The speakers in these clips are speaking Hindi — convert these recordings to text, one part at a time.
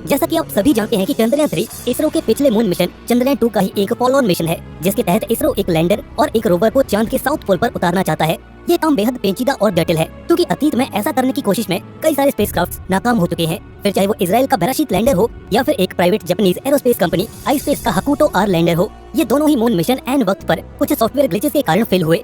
जैसा कि आप सभी जानते हैं कि चंद्रयान 3 इसरो के पिछले मून मिशन चंद्रयान 2 का ही एक फॉलो ऑन मिशन है, जिसके तहत इसरो एक लैंडर और एक रोवर को चांद के साउथ पोल पर उतारना चाहता है। ये काम बेहद पेचीदा और जटिल है, क्योंकि अतीत में ऐसा करने की कोशिश में कई सारे स्पेसक्राफ्ट्स नाकाम हो चुके हैं। फिर चाहे वो इजराइल का बेराशीत लैंडर हो या फिर एक private Japanese aerospace company ispace का हकुटो आर लैंडर हो, ये दोनों ही मून मिशन एन वक्त पर कुछ सॉफ्टवेयर ग्लिचेस के कारण फेल हुए।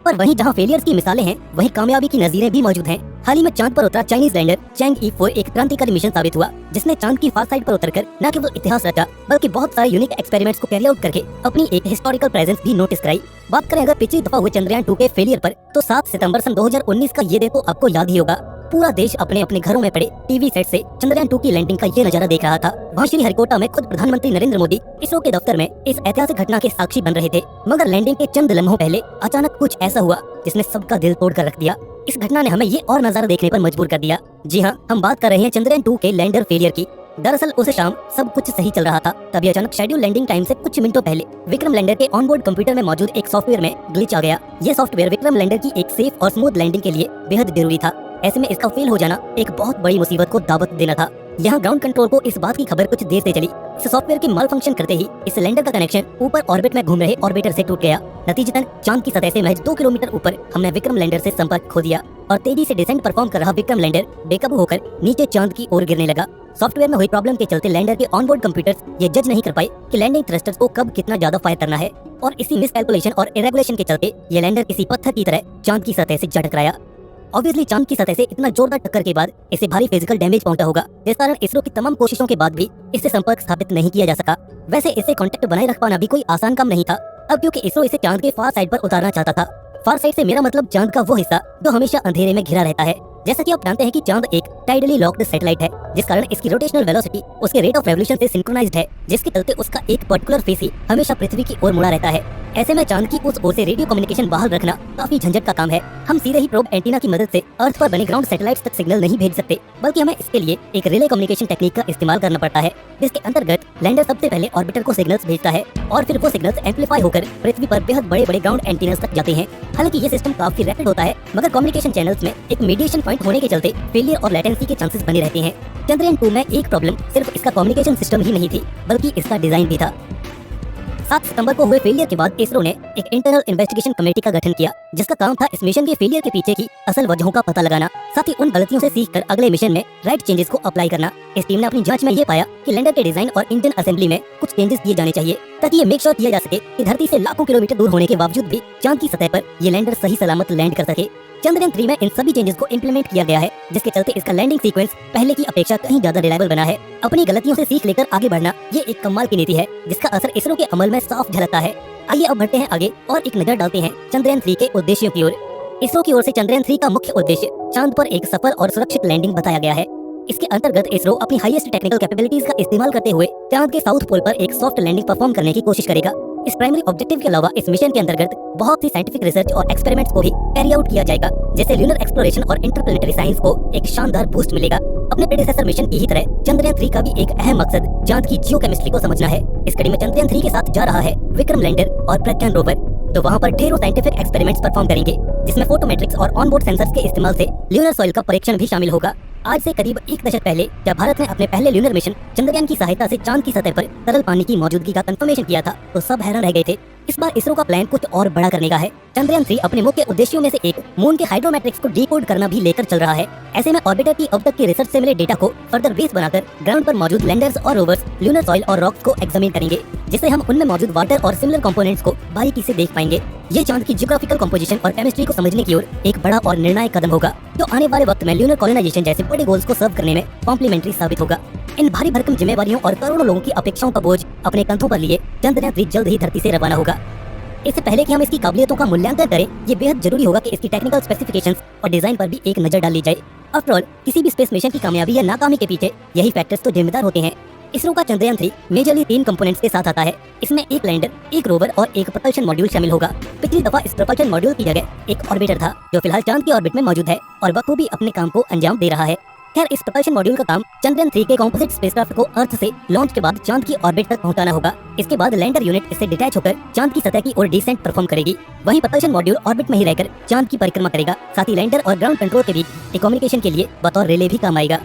पर वहीं जहां फेलियर्स की मिसालें हैं, वहीं कामयाबी की नजीरें भी मौजूद हैं। हाल ही में चांद पर उतरा चाइनीज लैंडर चैंग ई 4 एक क्रांतिकारी मिशन साबित हुआ, जिसने चांद की फार साइड पर उतरकर न केवल इतिहास रचा, बल्कि बहुत सारे यूनिक एक्सपेरिमेंट्स को कैरी आउट करके अपनी एक हिस्टोरिकल प्रेजेंस भी नोटिस कराई। बात करें अगर पिछली दफा हुए चंद्रयान 2 के फेलियर पर, तो 7 सितंबर सन 2019 का ये डे तो आपको याद ही होगा। पूरा देश अपने अपने घरों में पड़े टीवी सेट से चंद्रयान 2 की लैंडिंग का ये नजारा देख रहा था। वहाँ श्रीहरिकोटा में खुद प्रधानमंत्री नरेंद्र मोदी इसरो के दफ्तर में इस ऐतिहासिक घटना के साक्षी बन रहे थे। मगर लैंडिंग के चंद लम्हों पहले अचानक कुछ ऐसा हुआ जिसने सबका दिल तोड़ कर रख दिया। इस घटना ने हमें ये और नजारा देखने पर मजबूर कर दिया। जी हाँ, हम बात कर रहे हैं चंद्रयान 2 के लैंडर फेलियर की। दरअसल उस शाम सब कुछ सही चल रहा था, तभी अचानक शेड्यूल लैंडिंग टाइम से कुछ मिनटों पहले विक्रम लैंडर के ऑनबोर्ड कंप्यूटर में मौजूद एक सॉफ्टवेयर में ग्लिच आ गया। ये सॉफ्टवेयर विक्रम लैंडर की एक सेफ और स्मूथ लैंडिंग के लिए बेहद जरूरी था। ऐसे में इसका फेल हो जाना एक बहुत बड़ी मुसीबत को दावत देना था। यहाँ ग्राउंड कंट्रोल को इस बात की खबर कुछ देर से चली। इस सॉफ्टवेयर के माल फंक्शन करते ही इस लैंडर का कनेक्शन ऊपर ऑर्बिट में घूम रहे ऑर्बिटर से टूट गया। नतीजतन चांद की सतह से महज 2 किलोमीटर ऊपर हमने विक्रम लैंडर से संपर्क खो दिया और तेजी से डिसेंट परफॉर्म कर रहा विक्रम लैंडर बेकाबू होकर नीचे चांद की ओर गिरने लगा। सॉफ्टवेयर में हुई प्रॉब्लम के चलते लैंडर के ऑनबोर्ड कंप्यूटर्स ये जज नहीं कर पाए कि लैंडिंग थ्रस्टर्स को कब कितना ज्यादा फायर करना है, और इसी मिसकैलकुलेशन और इरेगुलेशन के चलते ये लैंडर किसी पत्थर की तरह चांद की सतह से जा टकराया। ऑब्वियसली चांद की सतह से इतना जोरदार टक्कर के बाद इसे भारी फिजिकल डैमेज पहुंचा होगा, जिस कारण इसरो की तमाम कोशिशों के बाद भी इससे संपर्क स्थापित नहीं किया जा सका। वैसे इससे कांटेक्ट बनाए रख पाना भी कोई आसान काम नहीं था, अब क्योंकि इसरो इसे चांद के फार साइड पर उतारना चाहता था। फार साइड से मेरा मतलब चांद का वो हिस्सा जो हमेशा अंधेरे में घिरा रहता है। जैसा कि आप जानते हैं कि चांद एक टाइडली लॉक्ड सैटेलाइट है, जिस कारण इसकी रोटेशनल वेलोसिटी उसके रेट ऑफ रेवोल्यूशन से सिंक्रोनाइज्ड है, जिसके चलते उसका एक पर्टिकुलर फेस ही हमेशा पृथ्वी की ओर मुड़ा रहता है। ऐसे में चांद की उस ओर से रेडियो कम्युनिकेशन बहाल रखना काफी झंझट का काम है। हम सीधे ही प्रोब एंटीना की मदद से अर्थ पर बने ग्राउंड सैटेलाइट्स तक सिग्नल नहीं भेज सकते, बल्कि हमें इसके लिए एक रिले कम्युनिकेशन टेक्निक का इस्तेमाल करना पड़ता है, जिसके अंतर्गत लैंडर सबसे पहले ऑर्बिटर को सिग्नल्स भेजता है और फिर वो सिग्नल्स एम्पलीफाई होकर पृथ्वी पर बेहद बड़े बड़े ग्राउंड एंटीनास तक जाते हैं। हालांकि ये सिस्टम काफी रैपिड होता है, मगर कम्युनिकेशन चैनल्स में एक मीडिएशन पॉइंट होने के चलते फेलियर और लेटेंसी के चांसेस बने रहते हैं। चंद्रयान 2 में एक प्रॉब्लम सिर्फ इसका कम्युनिकेशन सिस्टम ही नहीं थी, बल्कि इसका डिजाइन भी था। 7 सितंबर को हुए फेलियर के बाद इसरो ने एक इंटरनल इन्वेस्टिगेशन कमेटी का गठन किया, जिसका काम था इस मिशन के फेलियर के पीछे की असल वजहों का पता लगाना, साथ ही उन गलतियों से सीखकर अगले मिशन में राइट चेंजेस को अप्लाई करना। इस टीम ने अपनी जांच में ये पाया कि लैंडर के डिजाइन और इंजन असेंबली में कुछ चेंजेस किए जाने चाहिए, ताकि ये मेक श्योर किया जा सके कि धरती से लाखों किलोमीटर दूर होने के बावजूद भी चांद की सतह पर ये लैंडर सही सलामत लैंड कर सके। चंद्रयान 3 में इन सभी चेंजेस को इम्प्लीमेंट किया गया है, जिसके चलते इसका लैंडिंग सीक्वेंस पहले की अपेक्षा कहीं ज्यादा रिलायबल बना है। अपनी गलतियों से सीख लेकर आगे बढ़ना ये एक कमाल की नीति है, जिसका असर इसरो के अमल में साफ झलकता है। आइए अब बढ़ते हैं आगे और एक नजर डालते हैं चंद्रयान 3 के उद्देश्यों की ओर। इसरो की ओर से चंद्रयान 3 का मुख्य उद्देश्य चांद पर एक सफल और सुरक्षित लैंडिंग बताया गया है। इसके अंतर्गत इसरो अपनी हाईएस्ट टेक्निकल कैपेबिलिटीज का इस्तेमाल करते हुए चांद के साउथ पोल पर एक सॉफ्ट लैंडिंग परफॉर्म करने की कोशिश करेगा। इस प्राइमरी ऑब्जेक्टिव के अलावा इस मिशन के अंतर्गत बहुत सी साइंटिफिक रिसर्च और एक्सपेरिमेंट्स को भी कैरी आउट किया जाएगा, जिससे ल्यूनर एक्सप्लोरेशन और इंटरप्लेनेटरी साइंस को एक शानदार बूस्ट मिलेगा। अपने प्रेडेसेसर मिशन की ही तरह चंद्रयान 3 का भी एक अहम मकसद चांद की जियोकेमिस्ट्री को समझना है। इस कड़ी में चंद्रयान 3 के साथ जा रहा है विक्रम लैंडर और प्रज्ञान रोवर, तो वहाँ पर ढेरों साइंटिफिक एक्सपेरिमेंट्स परफॉर्म करेंगे, जिसमें फोटोमेट्रिक्स और ऑनबोर्ड सेंसर्स के इस्तेमाल से ल्यूनर सॉइल का परीक्षण भी शामिल होगा। आज से करीब 1 दशक पहले जब भारत ने अपने पहले ल्यूनर मिशन चंद्रयान की सहायता से चांद की सतह पर तरल पानी की मौजूदगी का कंफर्मेशन किया था, तो सब हैरान रह गए थे। इस बार इसरो का प्लान कुछ और बड़ा करने का है। चंद्रयान 3 अपने मुख्य उद्देश्यों में से एक मून के हाइड्रोमेट्रिक्स को डिकोड करना भी लेकर चल रहा है। ऐसे में ऑर्बिटर की अब तक की रिसर्च से मिले डेटा को फर्दर बेस बनाकर ग्राउंड पर मौजूद लैंडर्स और रोवर्स ल्यूनर सॉइल और रॉक्स को एग्जामिन करेंगे, जिससे हम उनमें मौजूद वाटर और सिमिलर कंपोनेंट्स को बारीकी से देख पाएंगे। ये चांद की जियोग्राफिकल कंपोजिशन और केमिस्ट्री को समझने की ओर एक बड़ा और निर्णायक कदम होगा, जो आने वाले वक्त में ल्यूनर कॉलोनाइजेशन जैसे बड़े गोल्स को सर्व करने में कॉम्प्लीमेंट्री साबित होगा। इन भारी भरकम जिम्मेवारियों और करोड़ों लोगों की अपेक्षाओं का बोझ अपने कंधों पर लिए चंद्रयान 3 जल्द ही धरती से रवाना होगा। इससे पहले कि हम इसकी काबिलियतों का मूल्यांकन करें, ये बेहद जरूरी होगा कि इसकी टेक्निकल स्पेसिफिकेशंस और डिजाइन पर भी एक नजर डाल ली जाए। आफ्टर ऑल, किसी भी स्पेस मिशन की कामयाबी या नाकामी के पीछे यही फैक्टर्स तो जिम्मेदार होते हैं। इसरो का चंद्रयान 3 मेजरली 3 कंपोनेंट्स के साथ आता है। इसमें एक लैंडर, एक रोवर और एक प्रपल्शन मॉड्यूल शामिल होगा। पिछली दफा इस प्रपल्शन मॉड्यूल की जगह एक ऑर्बिटर था, जो फिलहाल चांद की ऑर्बिट में मौजूद है और बखूबी अपने काम को अंजाम दे रहा है। खैर, इस प्रपल्शन मॉड्यूल का काम चंद्रयान 3 के कॉम्पोजिट स्पेसक्राफ्ट को अर्थ से लॉन्च के बाद चांद की ऑर्बिट तक पहुंचाना होगा। इसके बाद लैंडर यूनिट इससे डिटैच होकर चांद की सतह की ओर डिसेंट परफॉर्म करेगी। वहीं प्रपल्शन मॉड्यूल ऑर्बिट में ही रहकर चांद की परिक्रमा करेगा। साथ ही लैंडर और ग्राउंड कंट्रोल के बीच कम्युनिकेशन के लिए बतौर रिले भी काम आएगा।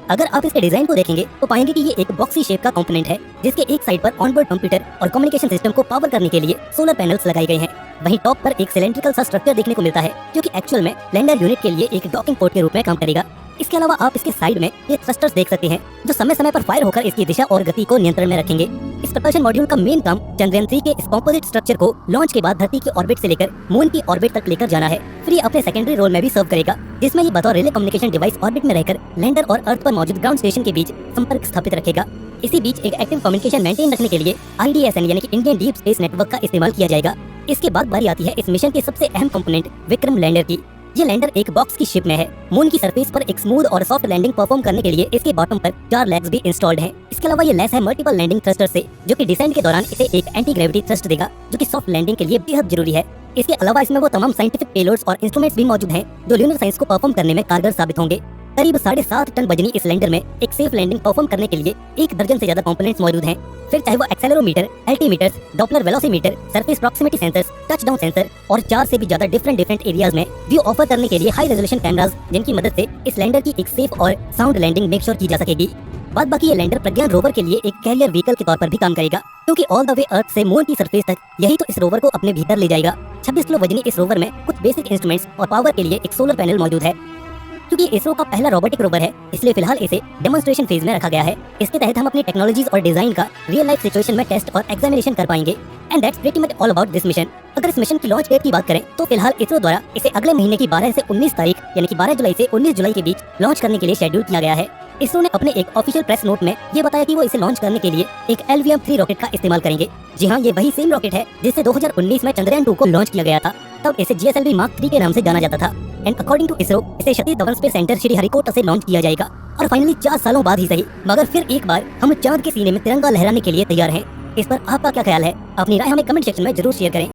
अगर आप इसके डिजाइन को देखेंगे तो पाएंगे कि ये एक बॉक्सी शेप का कंपोनेंट है, जिसके एक साइड पर ऑनबोर्ड कंप्यूटर और कम्युनिकेशन सिस्टम को पावर करने के लिए सोलर पैनल्स लगाए गए हैं। वहीं टॉप पर एक सिलेंड्रिकल सा स्ट्रक्चर देखने को मिलता है, जो कि एक्चुअल में लैंडर यूनिट के लिए एक डॉकिंग पोर्ट के रूप में काम करेगा। इसके अलावा आप इसके साइड में ये थ्रस्टर्स देख सकते हैं, जो समय समय पर फायर होकर इसकी दिशा और गति को नियंत्रण में रखेंगे। इस प्रपल्शन मॉड्यूल का मेन काम चंद्रयान 3 के इस कॉम्पोजिट स्ट्रक्चर को लॉन्च के बाद धरती के ऑर्बिट से लेकर मून की ऑर्बिट तक लेकर जाना है। फिर ये अपने सेकेंडरी रोल में भी सर्व करेगा, जिसमें ये बतौर रिले कम्युनिकेशन डिवाइस ऑर्बिट में रहकर लैंडर और अर्थ पर मौजूद ग्राउंड स्टेशन के बीच संपर्क स्थापित रखेगा। इसी बीच एक एक्टिव कम्युनिकेशन मेंटेन रखने के लिए IDSN यानी कि इंडियन डीप स्पेस नेटवर्क का इस्तेमाल किया जाएगा। इसके बाद बारी आती है इस मिशन के सबसे अहम कंपोनेंट विक्रम लैंडर की। ये लैंडर एक बॉक्स की शेप में है। मून की सरफेस पर एक स्मूथ और सॉफ्ट लैंडिंग परफॉर्म करने के लिए इसके बॉटम पर 4 लेग्स भी इंस्टॉल्ड हैं। इसके अलावा ये लेस है मल्टीपल लैंडिंग थ्रस्टर से, जो कि डिसेंट के दौरान इसे एक एंटी ग्रेविटी थ्रस्ट देगा, जो कि सॉफ्ट लैंडिंग के लिए बेहद जरूरी है। इसके अलावा इसमें वो तमाम साइंटिफिक पेलोड्स और इंस्ट्रूमेंट्स भी मौजूद हैं, जो ल्यूनर साइंस को परफॉर्म करने में कारगर साबित होंगे। करीब 7.5 टन वजनी इस लैंडर में एक सेफ लैंडिंग परफॉर्म करने के लिए 1 दर्जन से ज्यादा कंपोनेंट्स मौजूद हैं। फिर चाहे वो accelerometer, altimeters, Doppler velocimeter, surface proximity sensors, touchdown sensor और 4 से भी ज्यादा डिफरेंट एरियाज में व्यू ऑफर करने के लिए हाई रेजोल्यूशन कैमरास, जिनकी मदद से इस लैंडर की एक सेफ और साउंड लैंडिंग मेक श्योर की जा सकेगी। बाद बाकी ये लैंडर प्रज्ञान रोवर के लिए एक कैरियर व्हीकल के तौर पर भी काम करेगा, क्योंकि ऑल द वे अर्थ से मून की सरफेस तक यही तो इस रोवर को अपने भीतर ले जाएगा। 26 किलो वजनी इस रोवर में कुछ बेसिक इंस्ट्रूमेंट्स और पावर के लिए एक सोलर पैनल मौजूद है। क्योंकि इसरो का पहला रोबोटिक रोवर है, इसलिए फिलहाल इसे डेमोन्स्ट्रेशन फेज में रखा गया है। इसके तहत हम अपनी टेक्नोलॉजीज और डिजाइन का रियल लाइफ सिचुएशन में टेस्ट और एग्जामिनेशन कर पाएंगे। And that's pretty much all about this mission. अगर इस मिशन की लॉन्च डेट की बात करें तो फिलहाल इसरो द्वारा इसे अगले महीने की 12 से 19 तारीख यानी कि 12 जुलाई से 19 जुलाई के बीच लॉन्च करने के लिए शेड्यूल किया गया है। इसरो ने अपने एक ऑफिशियल प्रेस नोट में ये बताया कि वो इसे लॉन्च करने के लिए एक LVM-3 रॉकेट का इस्तेमाल करेंगे। जी हाँ, ये वही सेम रॉकेट है जिससे 2019 में चंद्रयान 2 को लॉन्च किया गया था। तब इसे GSLV Mark 3 के नाम से जाना जाता था। एंड अकॉर्डिंग टू इसरो इसे सतीश धवन स्पेस सेंटर श्रीहरिकोटा से लॉन्च किया जाएगा। और फाइनली 4 सालों बाद ही सही, मगर फिर एक बार हम चांद के सीने में तिरंगा लहराने के लिए तैयार हैं। इस पर आपका क्या ख्याल है? अपनी राय हमें कमेंट सेक्शन में जरूर शेयर करें।